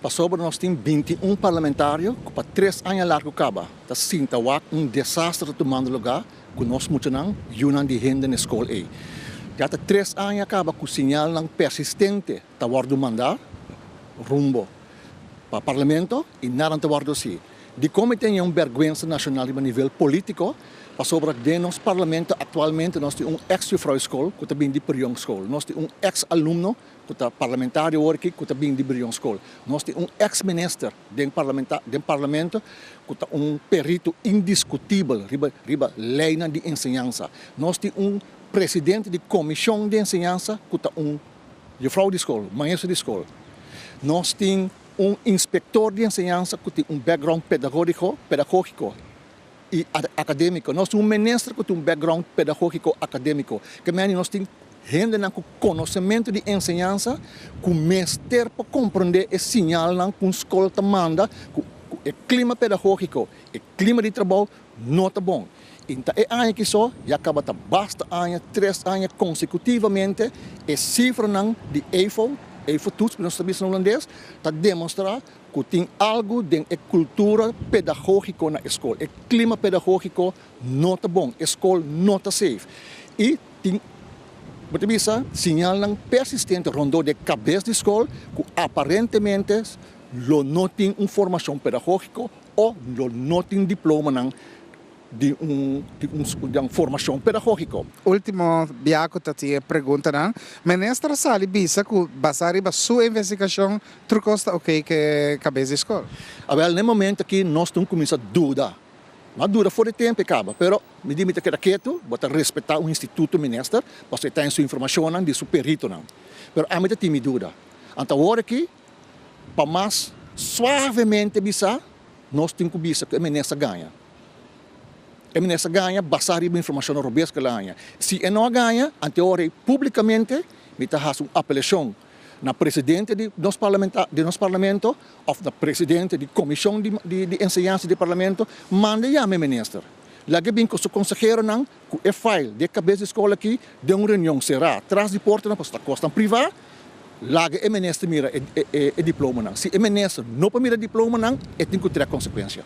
Passover nós temos 21 parlamentários que para 3 anos largo acaba. Tá sinta desastre tomando lugar que nós muitos yunan de renda na escola aí. Já tá 3 anos acaba com o sinal não persistente tá guardo mandar rumbo para o parlamento e nada tá guardo assim. De como tem vergonha nacional a nível político, sobre que no nosso parlamento atualmente nós temos ex-juffrouw school que também de Brion School. Nós temos ex-aluno que está parlamentário hoje que também de Brion School. Nós temos ex-minister do parlamento que está perito indiscutível riba lei de ensinança. Nós temos presidente de comissão de ensinança que está juffrouw de escola, maestro de escola. Nós temos inspector de ensinança que tem background pedagógico e acadêmico. Nós temos ministro que tem background pedagógico acadêmico. Que nós temos gente com conhecimento de ensinança, com mestre para compreender o sinal que a escola manda, com o clima pedagógico, o clima de trabalho não está bom. Então, é ano que só, já acaba de basta anos, 3 anos consecutivamente, a cifra de EIFO toets, nós sabemos no holandês, está demonstrar que tem algo de cultura pedagógica na escola. O clima pedagógico não está bom, a escola não está safe. E tem sinal persistente rondou de cabeça de escola que aparentemente não tem uma formação pedagógica ou não tem diploma de uma formação pedagógica. Último biaco tati pergunta na ministra Sali bisa que basari ba sua investigação trucosta ok que cabeça escola. Abel no momento que nós estamos começando a dúvida. Mas dura fora de tempo acaba, pero me diz que quieto, bota respeitar o instituto ministro, para ter sua informação de seu perito não. Pero a mim tem dúvida. Então agora aqui para mais suavemente bisa, nós temos que bisa que a ministra ganha. A ministra ganha, basar a informação robês que ganha. Se não ganha, anteora publicamente, me faz uma apelação na presidente do nosso parlamento, ou na presidente da comissão de ensinança do parlamento, manda já a ministra. Lá que bem que o consejero não, que é file de cabeça de escola aqui, de uma reunião será atrás de porta na costa privada, lá que a ministra mira o diploma não. Se a ministra não mira o diploma não, tem que ter consequência.